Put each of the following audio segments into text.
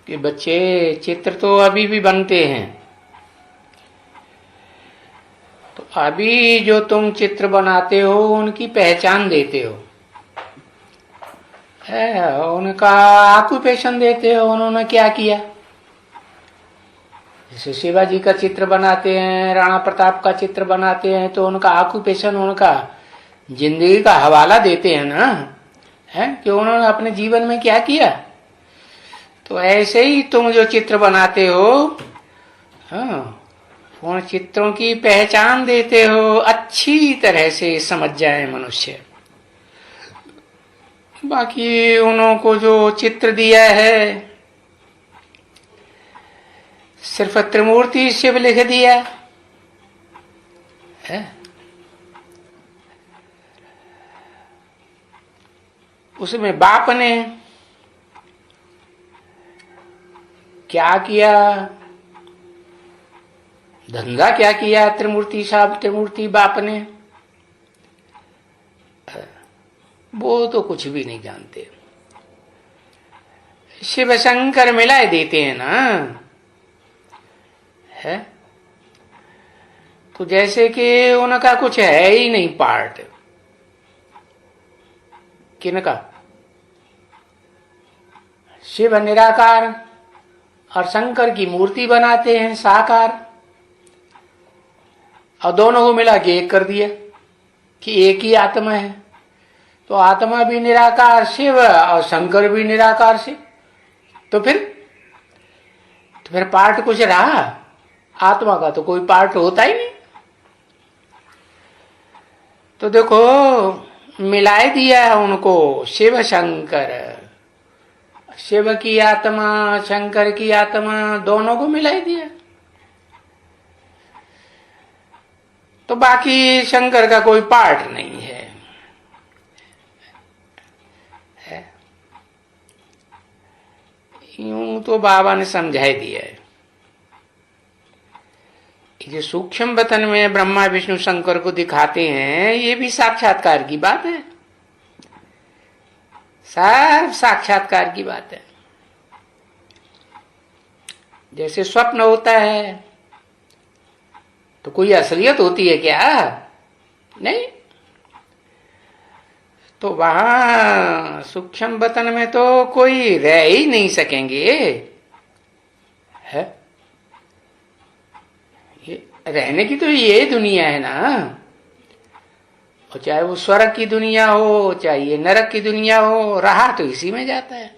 कि बच्चे चित्र तो अभी भी बनते हैं, तो अभी जो तुम चित्र बनाते हो उनकी पहचान देते हो, उनका ऑक्यूपेशन देते हो, उन्होंने क्या किया। जैसे शिवाजी का चित्र बनाते हैं, राणा प्रताप का चित्र बनाते हैं, तो उनका ऑक्यूपेशन, उनका जिंदगी का हवाला देते हैं ना, है कि उन्होंने अपने जीवन में क्या किया। तो ऐसे ही तुम जो चित्र बनाते हो, हाँ, उन चित्रों की पहचान देते हो, अच्छी तरह से समझ जाए मनुष्य। बाकी उनको जो चित्र दिया है, सिर्फ त्रिमूर्ति शिव लिख दिया है। उसमें बाप ने क्या किया, धंधा क्या किया, त्रिमूर्ति साहब, त्रिमूर्ति बाप ने, वो तो कुछ भी नहीं जानते। शिव शंकर मिलाए देते हैं ना, है। तो जैसे कि उनका कुछ है ही नहीं पार्ट, किनका, शिव निराकार और शंकर की मूर्ति बनाते हैं साकार, और दोनों को मिला के एक कर दिया कि एक ही आत्मा है। तो आत्मा भी निराकार शिव और शंकर भी निराकार शिव, तो फिर पार्ट कुछ रहा? आत्मा का तो कोई पार्ट होता ही नहीं। तो देखो, मिलाए दिया है उनको, शिव शंकर, शिव की आत्मा शंकर की आत्मा, दोनों को मिलाई दिया। तो बाकी शंकर का कोई पार्ट नहीं है, यूं तो बाबा ने समझा दिया है। जो सूक्ष्म वतन में ब्रह्मा विष्णु शंकर को दिखाते हैं, ये भी साक्षात्कार की बात है, सब साक्षात्कार की बात है। जैसे स्वप्न होता है तो कोई असलियत होती है क्या? नहीं। तो वहां सूक्ष्म वतन में तो कोई रह ही नहीं सकेंगे, है। ये रहने की तो ये दुनिया है ना, और चाहे वो स्वर्ग की दुनिया हो, चाहे ये नरक की दुनिया हो, रहा तो इसी में जाता है।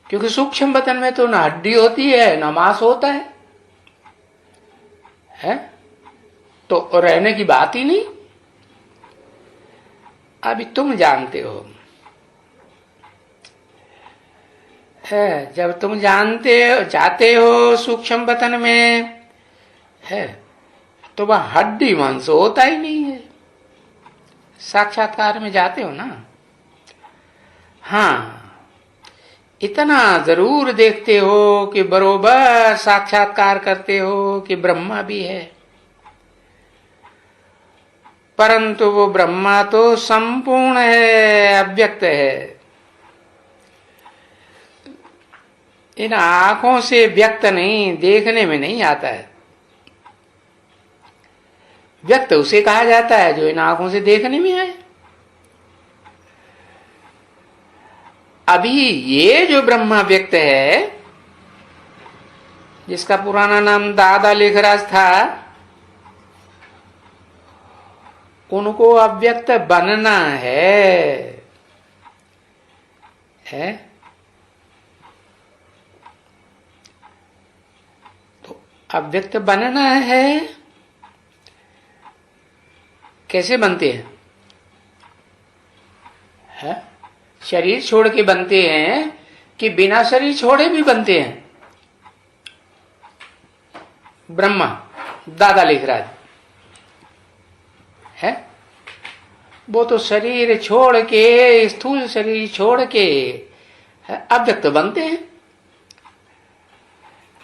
क्योंकि सूक्ष्म वतन में तो ना हड्डी होती है ना मांस होता है, तो रहने की बात ही नहीं। अभी तुम जानते हो, है, जब तुम जाते हो सूक्ष्म वतन में, है, तो वह हड्डी मांस होता ही नहीं है। साक्षात्कार में जाते हो ना, हाँ, इतना जरूर देखते हो कि बरोबर साक्षात्कार करते हो कि ब्रह्मा भी है, परंतु वो ब्रह्मा तो संपूर्ण है, अव्यक्त है। इन आंखों से व्यक्त नहीं, देखने में नहीं आता है। व्यक्त उसे कहा जाता है जो इन आंखों से देखने में आए। अभी ये जो ब्रह्मा व्यक्त है, जिसका पुराना नाम दादा लेखराज था, उनको अव्यक्त बनना है, तो अव्यक्त बनना है। कैसे बनते हैं? है? शरीर छोड़ के बनते हैं कि बिना शरीर छोड़े भी बनते हैं? ब्रह्मा दादा लेखराज है, वो तो शरीर छोड़ के, स्थूल शरीर छोड़ के अव्यक्त बनते हैं।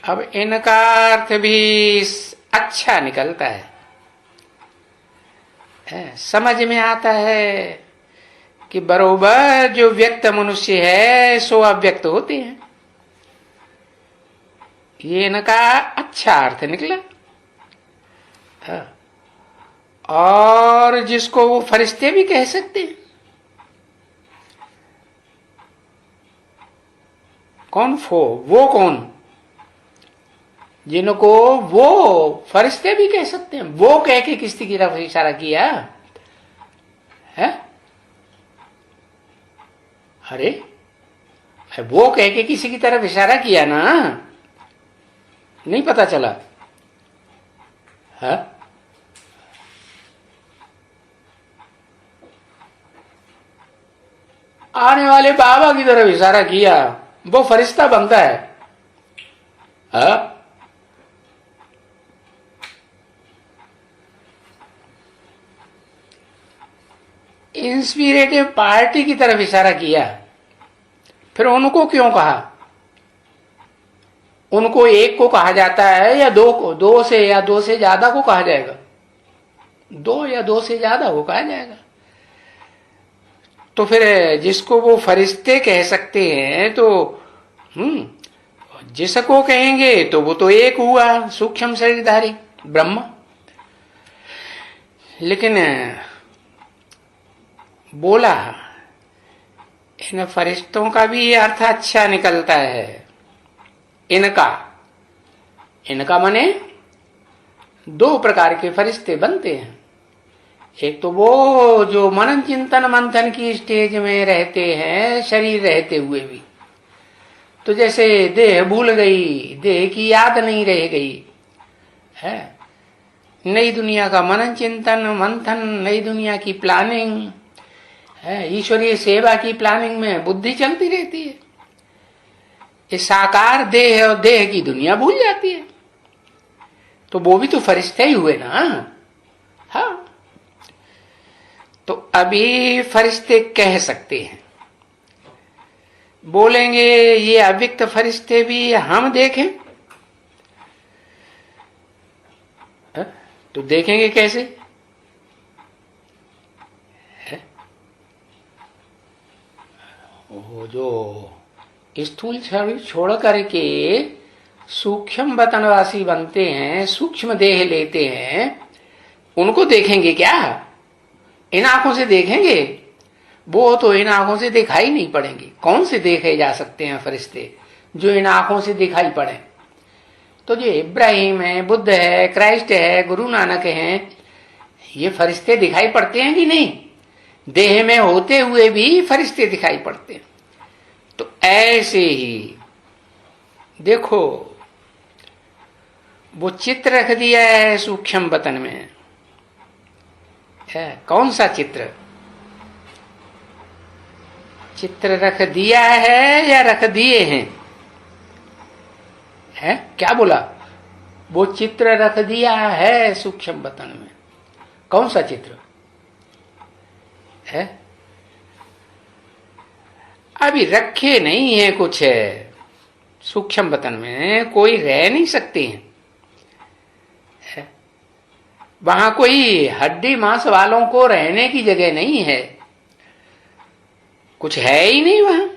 अब इनका अर्थ भी अच्छा निकलता है, समझ में आता है कि बरोबर जो व्यक्त मनुष्य है सो अव्यक्त होते हैं। ये इनका अच्छा अर्थ निकला। और जिसको वो फरिश्ते भी कह सकते हैं। कौन वो कौन? जिनको वो फरिश्ते भी कह सकते हैं। वो कह के किसकी तरफ इशारा किया है? अरे वो कह के किसी की तरफ इशारा किया ना, नहीं पता चला है? आने वाले बाबा की तरफ इशारा किया, वो फरिश्ता बनता है। इंस्पिरेटिव पार्टी की तरफ इशारा किया, फिर उनको क्यों कहा? उनको एक को कहा जाता है या दो को? दो से या दो से ज्यादा को कहा जाएगा? दो या दो से ज्यादा को कहा जाएगा। तो फिर जिसको वो फरिश्ते कह सकते हैं तो जिसको कहेंगे तो वो तो एक हुआ, सूक्ष्म शरीरधारी ब्रह्म। लेकिन बोला इन फरिश्तों का भी अर्थ अच्छा निकलता है। इनका माने दो प्रकार के फरिश्ते बनते हैं। एक तो वो जो मनन चिंतन मंथन की स्टेज में रहते हैं, शरीर रहते हुए भी, तो जैसे देह भूल गई, देह की याद नहीं रह गई है, नई दुनिया का मनन चिंतन मंथन, नई दुनिया की प्लानिंग है, ईश्वरीय सेवा की प्लानिंग में बुद्धि चलती रहती है। इस साकार देह और देह की दुनिया भूल जाती है। तो वो भी तो फरिश्ते ही हुए ना। हाँ, तो अभी फरिश्ते कह सकते हैं। बोलेंगे ये अव्यक्त फरिश्ते भी हम देखें, तो देखेंगे कैसे? वो जो स्थूल शरीर छोड़ करके सूक्ष्म वतनवासी बनते हैं, सूक्ष्म देह लेते हैं, उनको देखेंगे क्या? इन आंखों से देखेंगे? वो तो इन आंखों से दिखाई नहीं पड़ेंगे। कौन से देखे जा सकते हैं फरिश्ते जो इन आंखों से दिखाई पड़े? तो जो इब्राहिम है, बुद्ध है, क्राइस्ट है, गुरु नानक हैं, ये फरिश्ते दिखाई पड़ते हैं कि नहीं? देह में होते हुए भी फरिश्ते दिखाई पड़ते हैं। तो ऐसे ही देखो, वो चित्र रख दिया है सूक्ष्म वतन में। है कौन सा चित्र? चित्र रख दिया है या रख दिए हैं? है क्या बोला? वो चित्र रख दिया है सूक्ष्म वतन में। कौन सा चित्र है? अभी रखे नहीं है कुछ है। सूक्ष्म वतन में कोई रह नहीं सकते हैं। वहां कोई हड्डी मांस वालों को रहने की जगह नहीं है, कुछ है ही नहीं वहां।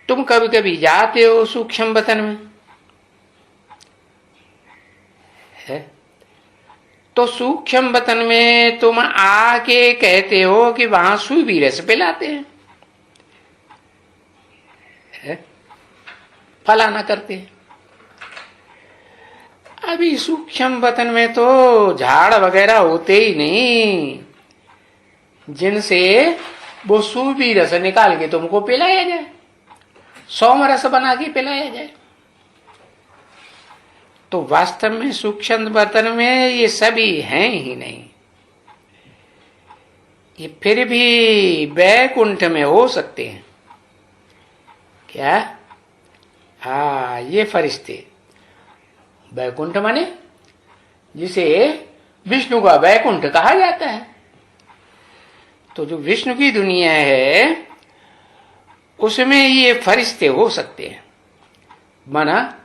तुम कभी कभी जाते हो सूक्ष्म वतन में, है तो सूक्ष्म वतन में तुम आके कहते हो कि वहां सुई भी रस पिलाते हैं, फलाना करते हैं। अभी सूक्ष्म वतन में तो झाड़ वगैरह होते ही नहीं जिनसे वो सूबी रस निकाल के तुमको पिलाया जाए, सोम रस बना के पिलाया जाए। तो वास्तव में सूक्ष्म वतन में ये सभी हैं ही नहीं। ये फिर भी वैकुंठ में हो सकते हैं क्या? हाँ, ये फरिश्ते वैकुंठ माने जिसे विष्णु का वैकुंठ कहा जाता है। तो जो विष्णु की दुनिया है उसमें ये फरिश्ते हो सकते हैं। माना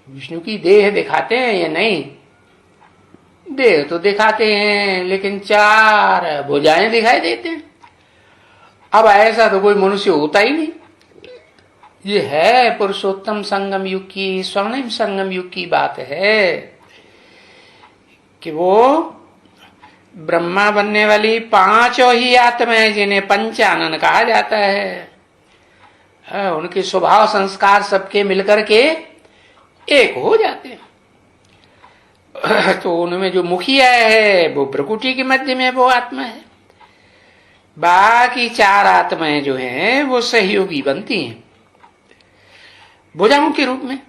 विष्णु की देह दिखाते हैं या नहीं? देह तो दिखाते हैं, लेकिन चार भुजाएं दिखाई देते हैं। अब ऐसा तो कोई मनुष्य होता ही नहीं। ये है पुरुषोत्तम संगम युग की, स्वर्णिम संगम युग की बात है कि वो ब्रह्मा बनने वाली पांचों ही आत्माएं जिन्हें पंचानन कहा जाता है, उनके स्वभाव संस्कार सबके मिलकर के एक हो जाते हैं। तो उनमें जो मुखिया है वो प्रकृति के मध्य में वो आत्मा है, बाकी चार आत्माएं जो हैं वो सहयोगी बनती हैं भुजाओं के रूप में।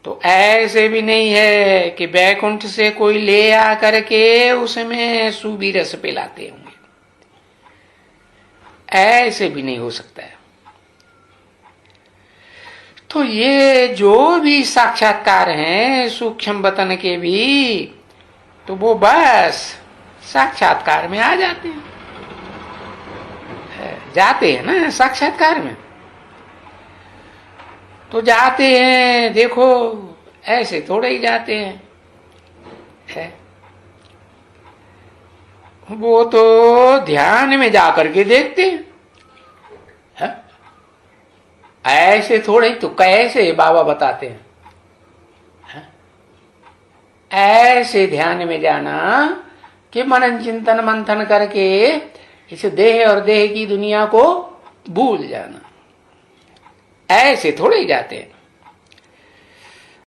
तो ऐसे भी नहीं है कि बैकुंठ से कोई ले आ करके उसमें सूबी रस पिलाते होंगे, ऐसे भी नहीं हो सकता है। तो ये जो भी साक्षात्कार हैं सूक्ष्म वतन के भी, तो वो बस साक्षात्कार में आ जाते हैं, जाते हैं ना साक्षात्कार में। तो जाते हैं, देखो ऐसे थोड़े ही जाते हैं, है? वो तो ध्यान में जाकर के देखते हैं, है? ऐसे थोड़े ही, तो कैसे बाबा बताते हैं, है? ऐसे ध्यान में जाना कि मनन चिंतन मंथन करके इस देह और देह की दुनिया को भूल जाना, ऐसे थोड़े ही जाते हैं।